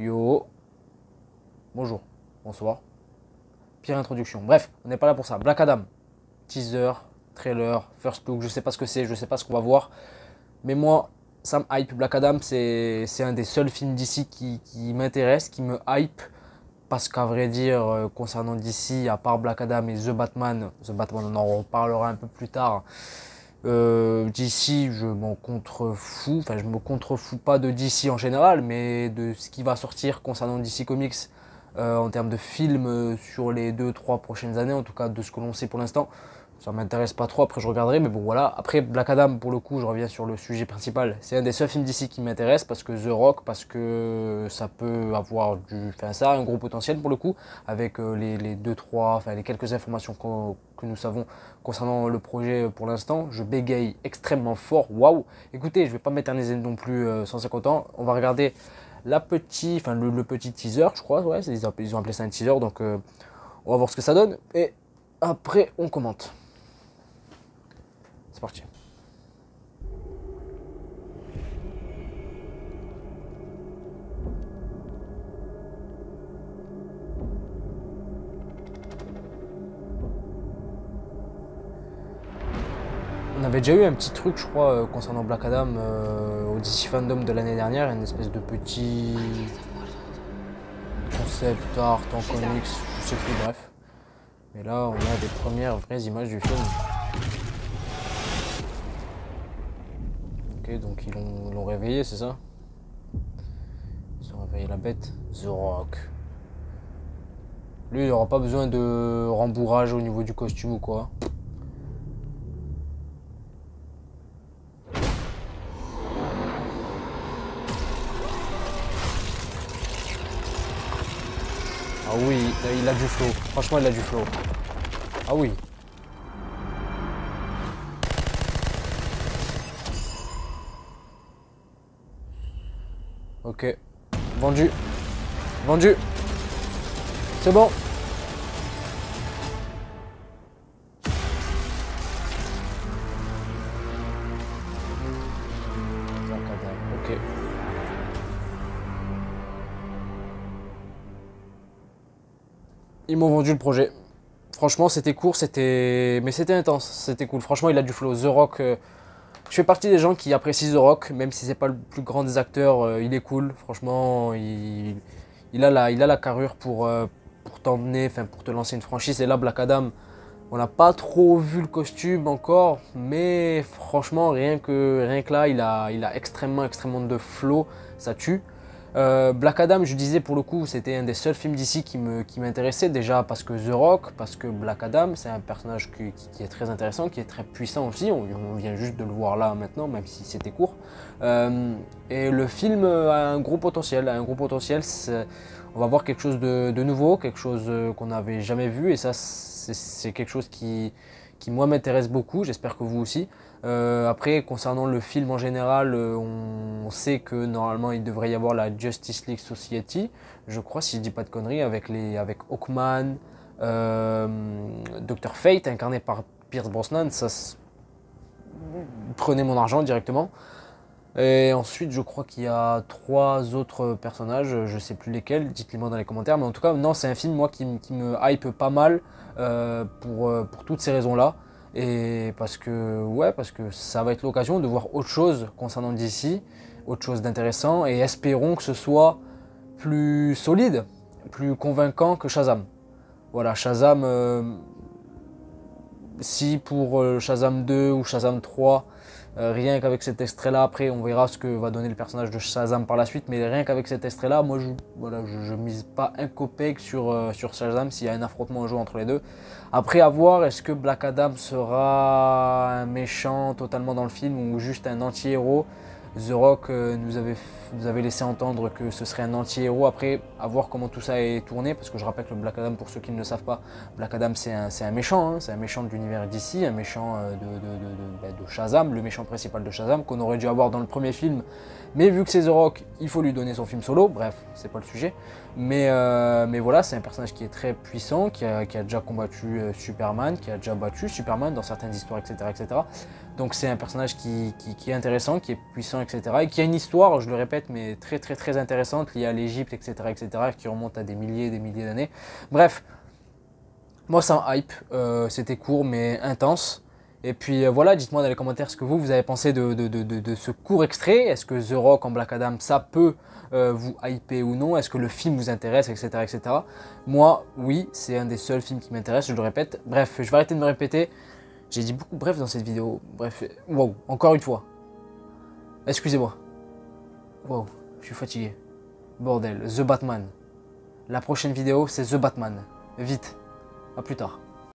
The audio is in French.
Yo, bonjour, bonsoir. Pire introduction. Bref, on n'est pas là pour ça. Black Adam, teaser, trailer, first look, je sais pas ce que c'est, je sais pas ce qu'on va voir. Mais moi, ça me hype. Black Adam, c'est un des seuls films d'ici qui m'intéresse, qui me hype. Parce qu'à vrai dire, concernant DC, à part Black Adam et The Batman on en reparlera un peu plus tard. DC, je m'en contrefous, enfin je me contrefous pas de DC en général, mais de ce qui va sortir concernant DC Comics en termes de films sur les 2-3 prochaines années, en tout cas de ce que l'on sait pour l'instant. Ça m'intéresse pas trop, après je regarderai, mais bon voilà. Après Black Adam, pour le coup, je reviens sur le sujet principal. C'est un des seuls films d'ici qui m'intéresse parce que The Rock, parce que ça peut avoir enfin ça a un gros potentiel pour le coup, avec les 2-3, enfin les quelques informations que nous savons concernant le projet pour l'instant. Je bégaye extrêmement fort, waouh. Écoutez, je vais pas m'éterniser non plus 150 ans. On va regarder le petit teaser, je crois, ouais, ils ont appelé ça un teaser, donc on va voir ce que ça donne. Et après, on commente. C'est parti. On avait déjà eu un petit truc, je crois, concernant Black Adam au DC Fandom de l'année dernière, une espèce de petit concept art en comics, je sais plus, bref. Mais là, on a des premières vraies images du film. Ok, donc ils l'ont réveillé, c'est ça? Ils ont réveillé la bête. The Rock. Lui, il n'aura pas besoin de rembourrage au niveau du costume ou quoi. Ah oui, il a du flow. Franchement, il a du flow. Ah oui. Ok. Vendu. Vendu. C'est bon. Ok. Ils m'ont vendu le projet. Franchement, c'était court, mais c'était intense. C'était cool. Franchement, il a du flow. The Rock. Je fais partie des gens qui apprécient The Rock, même si c'est pas le plus grand des acteurs. Il est cool. Franchement, il a la carrure pour t'emmener, enfin pour te lancer une franchise. Et là, Black Adam, on n'a pas trop vu le costume encore, mais franchement, rien que là, il a extrêmement de flow. Ça tue. Black Adam, je disais pour le coup, c'était un des seuls films d'ici qui m'intéressait déjà parce que The Rock, parce que Black Adam, c'est un personnage qui est très intéressant, qui est très puissant aussi. On vient juste de le voir là maintenant, même si c'était court. Et le film a un gros potentiel. On va voir quelque chose de nouveau, quelque chose qu'on n'avait jamais vu, et ça, c'est quelque chose qui moi m'intéresse beaucoup. J'espère que vous aussi. Après, concernant le film en général, on sait que normalement il devrait y avoir la Justice League Society, je crois, si je dis pas de conneries, avec Hawkman, Dr. Fate, incarné par Pierce Brosnan. Prenez mon argent directement. Et ensuite, je crois qu'il y a 3 autres personnages, je sais plus lesquels, dites-les moi dans les commentaires. Mais en tout cas, non, c'est un film moi qui me hype pas mal pour toutes ces raisons-là. Et parce que ça va être l'occasion de voir autre chose concernant DC, autre chose d'intéressant, et espérons que ce soit plus solide, plus convaincant que Shazam. Voilà, Shazam, si pour Shazam 2 ou Shazam 3, rien qu'avec cet extrait-là, après on verra ce que va donner le personnage de Shazam par la suite, mais rien qu'avec cet extrait-là, moi je mise pas un copec sur Shazam s'il y a un affrontement en jeu entre les deux. Après à voir, est-ce que Black Adam sera un méchant totalement dans le film ou juste un anti-héros? The Rock nous avait laissé entendre que ce serait un anti-héros. Après, à voir comment tout ça est tourné, parce que je rappelle que le Black Adam, pour ceux qui ne le savent pas, Black Adam c'est un méchant, hein, c'est un méchant de l'univers d'ici, un méchant de Shazam, le méchant principal de Shazam, qu'on aurait dû avoir dans le premier film. Mais vu que c'est The Rock, il faut lui donner son film solo, bref, c'est pas le sujet. Mais voilà, c'est un personnage qui est très puissant, qui a déjà combattu Superman, qui a déjà battu Superman dans certaines histoires, etc. etc. Donc c'est un personnage qui est intéressant, qui est puissant, etc. Et qui a une histoire, je le répète, mais très intéressante, liée à l'Égypte, etc., qui remonte à des milliers d'années. Bref, moi ça me hype, c'était court mais intense. Et puis voilà, dites-moi dans les commentaires ce que vous avez pensé de ce court extrait. Est-ce que The Rock en Black Adam, ça peut vous hyper ou non? Est-ce que le film vous intéresse, etc. Moi, oui, c'est un des seuls films qui m'intéresse, je le répète. Bref, je vais arrêter de me répéter. J'ai dit beaucoup bref dans cette vidéo. Bref, wow, encore une fois. Excusez-moi. Wow, je suis fatigué. Bordel, The Batman. La prochaine vidéo, c'est The Batman. Vite, à plus tard.